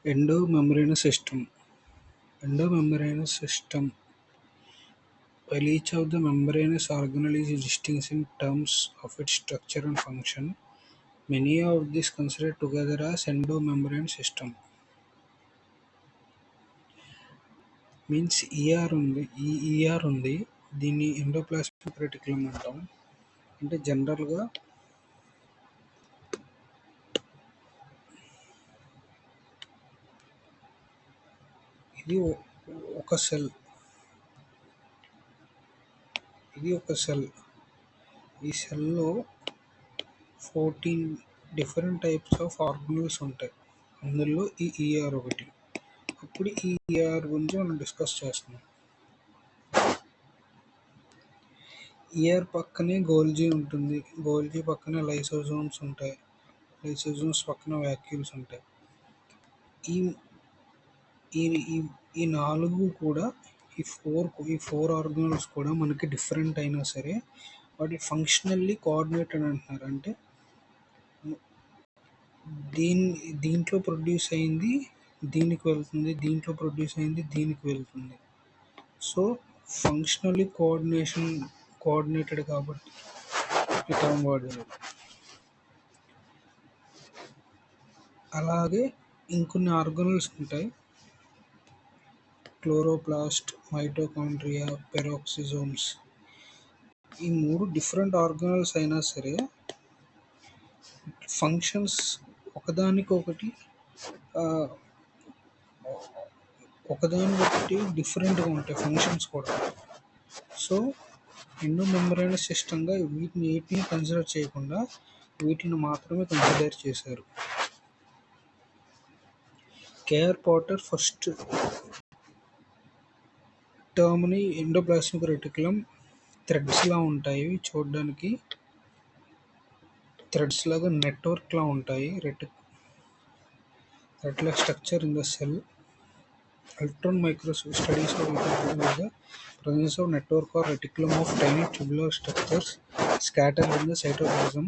Endomembranous system. Endomembranous system. While each of the membranous organelle is distinct in terms of its structure and function, many of these considered together as endomembrane system. Means ER ఉంది. దీన్ని endoplasmic reticulum అంటాం. అంటే జనరల్గా ఇది ఒక cell. ఈ సెల్లో 14 different types of organelles ఉంటాయి. అందులో ఈ ఈఆర్ ఒకటి. ఇప్పుడు ఈ ఈఆర్ గురించి మనం డిస్కస్ చేస్తున్నాం. ఈఆర్ పక్కనే గోల్జీ ఉంటుంది. గోల్జీ పక్కనే లైసోజోమ్స్ ఉంటాయి. లైసోజోమ్స్ పక్కన వ్యాక్యూల్స్ ఉంటాయి. ఈ నాలుగు కూడా ఈ ఫోర్ ఆర్గనల్స్ కూడా మనకి డిఫరెంట్ అయినా సరే వాటి ఫంక్షనల్లీ కోఆర్డినేటెడ్ అంటున్నారు. అంటే దీంట్లో ప్రొడ్యూస్ అయింది దీనికి వెళ్తుంది, దీంట్లో ప్రొడ్యూస్ అయింది దీనికి వెళ్తుంది. సో ఫంక్షనల్లీ కోఆర్డినేటెడ్ కాబట్టి ఈ టర్మ్ వాడారు. అలాగే ఇంకొన్ని ఆర్గనల్స్ ఉంటాయి. Chloroplast, mitochondria, peroxisomes. ఈ 3 డిఫరెంట్ ఆర్గనల్స్ అయినా సరే ఫంక్షన్స్ ఒకదానికొకటి డిఫరెంట్గా ఉంటాయి ఫంక్షన్స్ కూడా. సో ఎండోమెంబ్రేనస్ సిస్టంగా వీటిని కన్సిడర్ చేయకుండా వీటిని మాత్రమే కన్సిడర్ చేశారు. కేఆర్ పాటర్ ఫస్ట్ టర్మ్ని ఎండోప్లాస్మిక్ రెటిక్యులం థ్రెడ్స్లా ఉంటాయి. చూడడానికి థ్రెడ్స్ లాగా నెట్వర్క్లా ఉంటాయి. Reticular structure in the cell. Electron microscope studies of the presence of network or reticulum of tiny tubular structures scattered in the cytoplasm.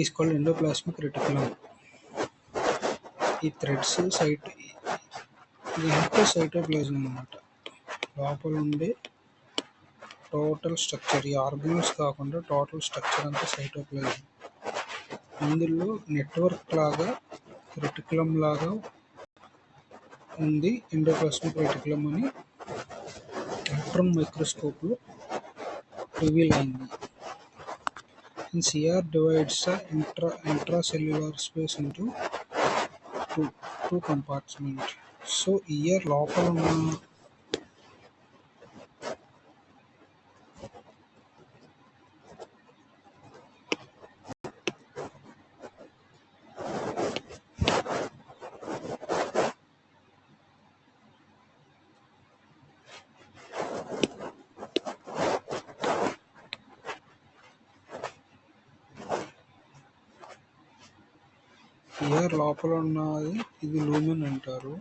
Is called endoplasmic reticulum. ఈ threads ఇది cytoplasm అన్నమాట. లోపల ఉండే టోటల్ స్ట్రక్చర్, ఈ organelles కాకుండా total structure అంతా cytoplasm. ఇందులో network లాగా రెటిక్యులం లాగా ఉంది ఎండోప్లాస్మిక్ రెటిక్యులం అని ఎలక్ట్రాన్ మైక్రోస్కోప్లో రివీల్ అయింది. CR divides the intracellular space into two compartments. So ER లోపల ఉన్న ఉన్నది ఇది లూమెన్ అంటారు.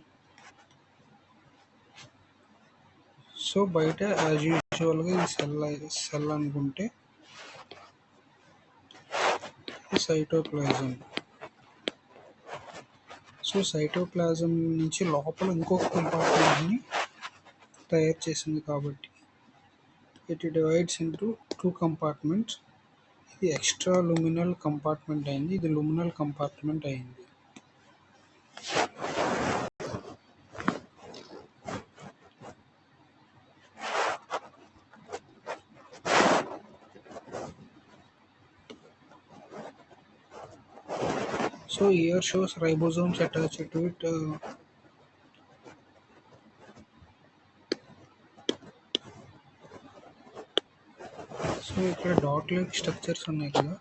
సో బయట యాజ్ యూజువల్గా ఈ సెల్ అనుకుంటే సైటోప్లాజం. సో సైటోప్లాజం నుంచి లోపల ఇంకొక కంపార్ట్మెంట్ని తయారు చేసింది కాబట్టి ఇట్ డివైడ్స్ ఇంటూ 2 కంపార్ట్మెంట్స్. ఇది ఎక్స్ట్రా లూమినల్ కంపార్ట్మెంట్ అయింది, ఇది లూమినల్ కంపార్ట్మెంట్ అయింది. So here shows ribosomes attached to it. So ఇక్కడ డాట్ లైక్ స్ట్రక్చర్స్ ఉన్నాయి కదా,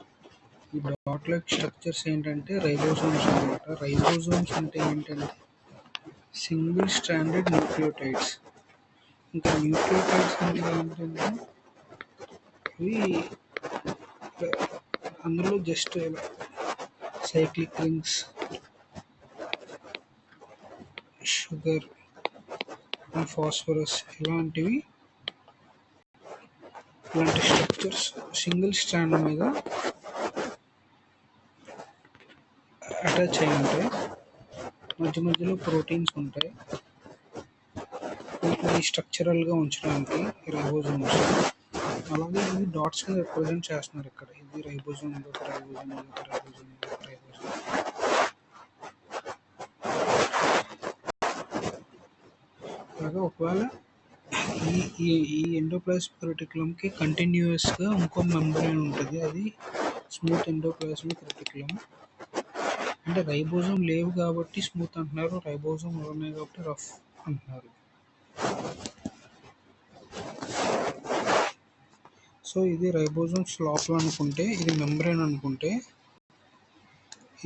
ఈ డాట్ లైక్ స్ట్రక్చర్స్ ఏంటంటే రైబోసోమ్స్ అన్నమాట. రైబోసోమ్స్ అంటే ఏంటంటే సింగిల్ స్ట్రాండెడ్ న్యూక్లియోటైడ్స్. ఇంకా న్యూక్లియోటైడ్స్ అంటే ఏంటంటే ఇవి అందులో just cyclic rings, sugar and phosphorus ఇలాంటివి ఇలాంటి స్ట్రక్చర్స్ సింగిల్ స్ట్రాండ్ మీద అటాచ్ అయి ఉంటాయి. మధ్య మధ్యలో ప్రోటీన్స్ ఉంటాయి. వీటిని స్ట్రక్చరల్గా ఉంచడానికి రైబోజోమ్స్. అలాగే ఇవి డాట్స్ కింద రిప్రజెంట్ చేస్తున్నారు ఇక్కడ. ఇది రైబోజోమ్, ఇదొక రైబోజోమ్, ఇదొక రైబోజోమ్, ఇదొక రైబోజోమ్. అలాగే ఒకవేళ ఈ ఈ ఈ ఎండోప్లాస్మిక్ రెటిక్యులంకి కంటిన్యూస్గా ఇంకో మెంబ్రేన్ ఉంటుంది. అది స్మూత్ ఎండోప్లాస్మిక్ రెటిక్యులం. అంటే రైబోజోమ్ లేవు కాబట్టి స్మూత్ అంటున్నారు, రైబోజోమ్ ఉన్నాయి కాబట్టి రఫ్ అంటున్నారు. సో ఇది రైబోజోమ్స్ లోపల అనుకుంటే, ఇది మెంబ్రేన్ అనుకుంటే,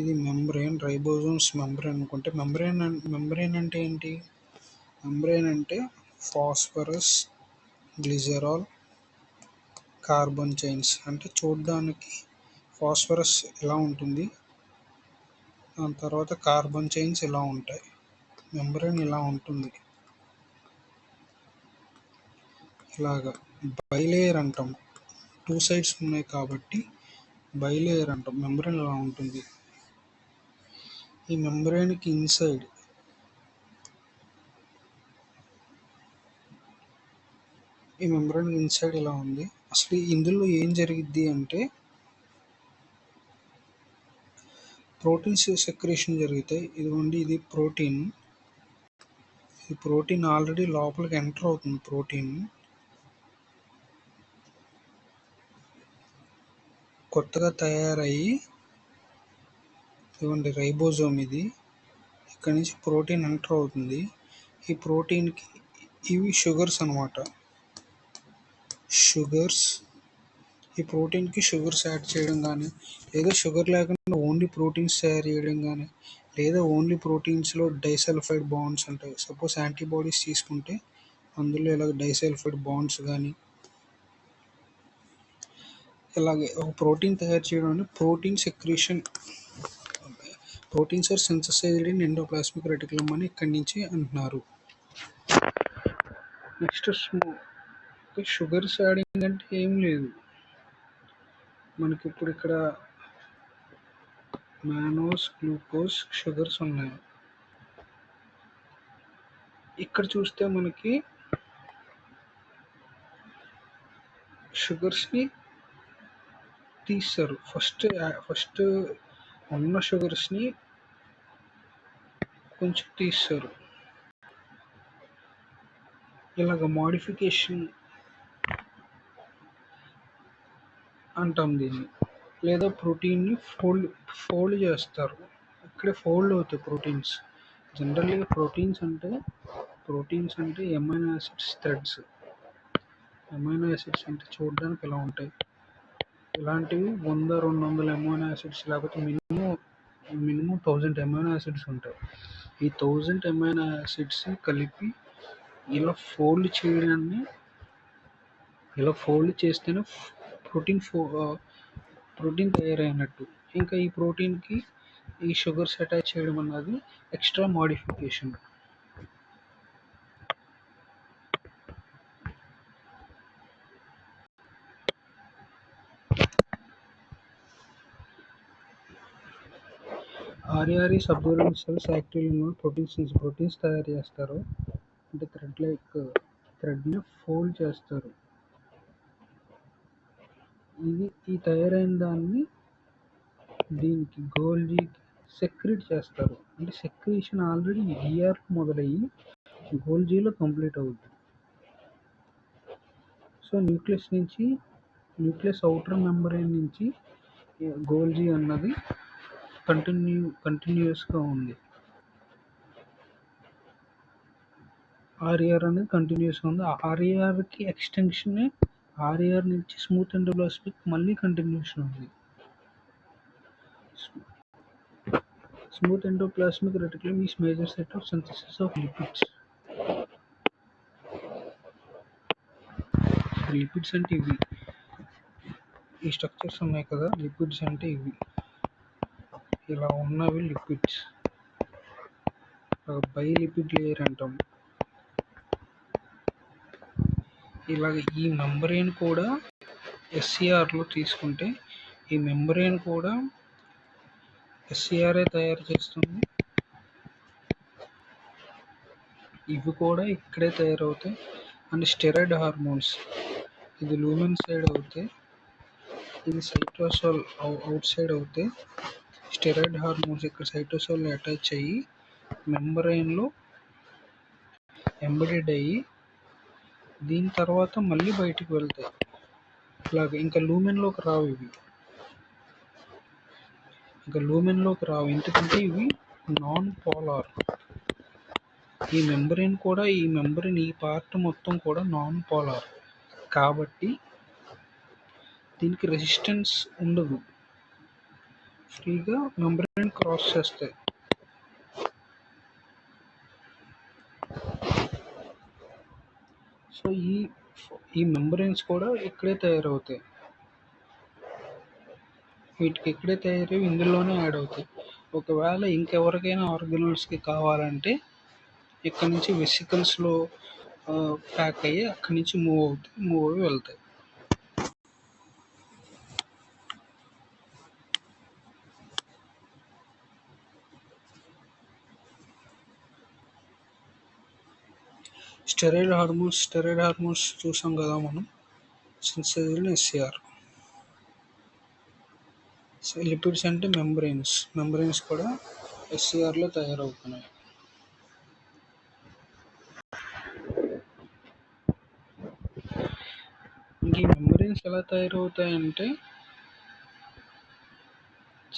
ఇది మెంబ్రేన్, రైబోజోమ్స్ మెంబ్రేన్ అనుకుంటే, మెంబ్రేన్ అంటే ఏంటి? మెంబ్రేన్ అంటే ఫాస్ఫరస్, గ్లిజరాల్, కార్బన్ చైన్స్. అంటే చూడడానికి ఫాస్ఫరస్ ఇలా ఉంటుంది, దాని తర్వాత కార్బన్ చైన్స్ ఇలా ఉంటాయి. మెంబ్రేన్ ఇలా ఉంటుంది. ఇలాగా బైలేయర్ అంటాం. 2 సైడ్స్ ఉన్నాయి కాబట్టి బైలేయర్ అంటాం. మెంబ్రేన్ ఇలా ఉంటుంది. ఈ మెంబ్రేన్కి ఇన్సైడ్ ఇలా ఉంది. అసలు ఇందులో ఏం జరిగిద్ది అంటే ప్రోటీన్స్ సెక్రేషన్ జరుగుతాయి. ఇదిగోండి, ఇది ప్రోటీన్. ఈ ప్రోటీన్ ఆల్రెడీ లోపలికి ఎంటర్ అవుతుంది. ప్రోటీన్ కొత్తగా తయారయ్యి, ఇదిగోండి రైబోజోమ్ ఇది. ఇక్కడ నుంచి ప్రోటీన్ ఎంటర్ అవుతుంది. ఈ ప్రోటీన్కి ఇవి షుగర్స్ అన్నమాట. షుగర్స్, ఈ ప్రోటీన్కి షుగర్స్ యాడ్ చేయడం కానీ, లేదా షుగర్ లేకుండా ఓన్లీ ప్రోటీన్స్ తయారు చేయడం కానీ, లేదా ఓన్లీ ప్రోటీన్స్లో డైసల్ఫైడ్ బాండ్స్ ఉంటాయి. సపోజ్ యాంటీబాడీస్ తీసుకుంటే అందులో ఇలాగ డైసల్ఫైడ్ బాండ్స్ కానీ, ఇలాగే ఒక ప్రోటీన్ తయారు చేయడం అని protein secretion. Proteins are synthesized in endoplasmic reticulum అని ఇక్కడి నుంచి అంటున్నారు. నెక్స్ట్ షుగర్స్ యాడింగ్ అంటే ఏం లేదు. మనకి ఇప్పుడు ఇక్కడ మానోస్, గ్లూకోజ్, షుగర్స్ ఉన్నాయి. ఇక్కడ చూస్తే మనకి షుగర్స్ని తీస్తారు. ఫస్ట్ ఉన్న షుగర్స్ని కొంచెం తీస్తారు. ఇలాగ మోడిఫికేషన్ అంటాం దీన్ని. లేదా ప్రోటీన్ని ఫోల్డ్ చేస్తారు. ఇక్కడే ఫోల్డ్ అవుతాయి ప్రోటీన్స్. జనరల్గా ప్రోటీన్స్ అంటే amino acids threads. Amino acids అంటే చూడడానికి ఇలా ఉంటాయి. ఇలాంటివి 100-200 ఎమైనో యాసిడ్స్, లేకపోతే మినిమం 1000 ఎమైనో యాసిడ్స్ ఉంటాయి. ఈ 1000 ఎమైనో యాసిడ్స్ కలిపి ఇలా ఫోల్డ్ చేయడాన్ని, ఇలా ఫోల్డ్ చేస్తేనే ప్రోటీన్ తయారైనట్టు. ఇంకా ఈ ప్రోటీన్కి ఈ షుగర్స్ అటాచ్ చేయడం అన్నది extra modification. RRE subunit cells యాక్టివ్లో ప్రోటీన్స్ తయారు చేస్తారు. అంటే థ్రెడ్ని ఫోల్డ్ చేస్తారు. ఈ తయారైన దాన్ని దీనికి గోల్జీకి సెక్రీట్ చేస్తారు. అంటే సెక్రీషన్ ఆల్రెడీ ఈఆర్ మొదలయ్యి గోల్జీలో కంప్లీట్ అవుతుంది. సో న్యూక్లియస్ అవుటర్ మెంబ్రేన్ నుంచి గోల్జీ అన్నది కంటిన్యూస్గా ఉంది. ఆర్ఈఆర్ అనేది కంటిన్యూస్గా ఉంది. ఆర్ఈఆర్కి ఎక్స్టెన్షన్ ఆర్ఈఆర్ నుంచి స్మూత్ ఎండోప్లాస్మిక్ మళ్ళీ కంటిన్యూషన్ ఉంది. Smooth endoplasmic reticulum is major site of synthesis of lipids. Lipids అంటే ఇవి, ఈ స్ట్రక్చర్స్ ఉన్నాయి కదా. లిపిడ్స్ అంటే ఇవి, ఇలా ఉన్నవి లిపిడ్స్. బైలిపిడ్ లేయర్ అంటాం. ఇలాగ ఈ మెంబ్రేన్ కూడా ఎస్సిఆర్లో తీసుకుంటే ఈ మెంబ్రేన్ కూడా ఎస్సిఆర్ఏ తయారు చేస్తుంది. ఇవి కూడా ఇక్కడే తయారవుతాయి. అండ్ స్టెరాయిడ్ హార్మోన్స్ ఇది లూమెన్ సైడ్ అవుతే, ఇది సైటోసోల్ అవుట్ సైడ్ అవుతే, స్టెరాయిడ్ హార్మోన్స్ ఇక్కడ సైటోసోల్ అటాచ్ అయ్యి మెంబ్రెయిన్లో ఎంబెడెడ్ అయ్యి దీని తర్వాత మళ్ళీ బయటికి వెళ్తాయి. ఇలాగే ఇంకా లూమెన్లోకి రావు ఇవి, ఇంకా లూమెన్లోకి రావు, ఎందుకంటే ఇవి నాన్ పోలార్. ఈ మెంబ్రెయిన్ కూడా ఈ పార్ట్ మొత్తం కూడా నాన్ పోలార్ కాబట్టి దీనికి రెసిస్టెన్స్ ఉండదు, ఫ్రీగా మెంబ్రెయిన్ క్రాస్ చేస్తాయి. సో ఈ మెంబ్రెయిన్స్ కూడా ఇక్కడే తయారవుతాయి, వీటికి ఇక్కడే తయారయ్యి ఇందులోనే యాడ్ అవుతాయి. ఒకవేళ ఇంకెవరికైనా ఆర్గనల్స్కి కావాలంటే ఇక్కడ నుంచి వెసికల్స్లో ప్యాక్ అయ్యి అక్కడి నుంచి మూవ్ అయ్యి వెళ్తాయి. స్టెరాయిడ్ హార్మోన్స్ చూసాం కదా మనం, సింథసైజ్డ్ ఎస్సిఆర్. లిపిడ్స్ అంటే మెంబ్రెయిన్స్ కూడా ఎస్సిఆర్లో తయారవుతున్నాయి. ఇంక ఈ మెంబ్రెయిన్స్ ఎలా తయారవుతాయంటే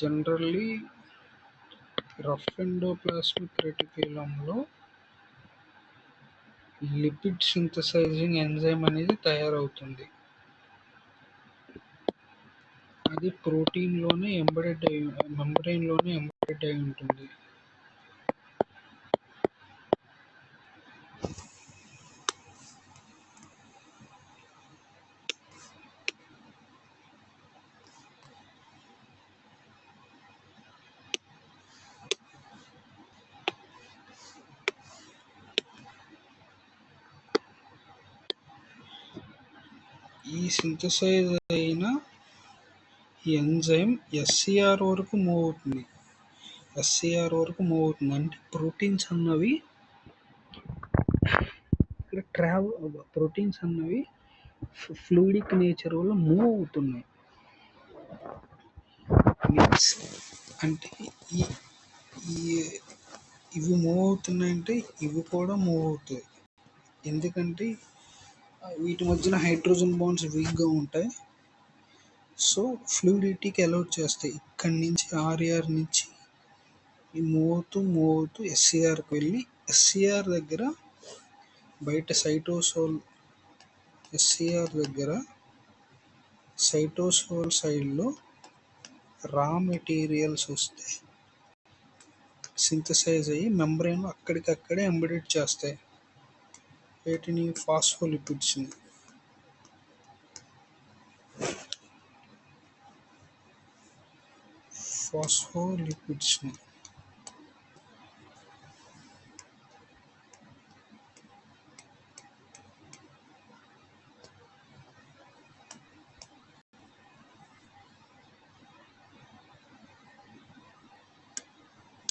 జనరల్లీ రఫ్ ఎండోప్లాస్మిక్ రెటిక్యులంలో లిపిడ్ సింథసైజింగ్ ఎంజైమ్ అనేది తయారవుతుంది. అది ప్రోటీన్లోనే మెంబ్రెయిన్లోనే ఎంబెడెడ్ అయి ఉంటుంది. ఈ సింథసైజ్ అయిన ఎంజైమ్ ఎస్సిఆర్ వరకు మూవ్ అవుతుంది. అంటే ప్రోటీన్స్ అన్నవి ఇక్కడ ప్రోటీన్స్ అన్నవి ఫ్లూయిడిక్ నేచర్ వల్ల మూవ్ అవుతున్నాయి. అంటే ఇవి మూవ్ అవుతున్నాయంటే ఇవి కూడా మూవ్ అవుతాయి, ఎందుకంటే వీటి మధ్యన హైడ్రోజన్ బాండ్స్ వీక్గా ఉంటాయి. సో ఫ్లూయిడిటీకి అలౌట్ చేస్తాయి. ఇక్కడి నుంచి ఆర్ఆర్ నుంచి మూవ్ అవుతూ ఎస్సిఆర్కి వెళ్ళి ఎస్సిఆర్ దగ్గర బయట ఎస్సిఆర్ దగ్గర సైటోసోల్ సైడ్లో రా మెటీరియల్స్ వస్తే సింథసైజ్ అయ్యి మెంబ్రెయిన్ అక్కడికక్కడే ఎంబెడెడ్ చేస్తాయి. వీటిని ఫాస్ఫోలిపిడ్స్ని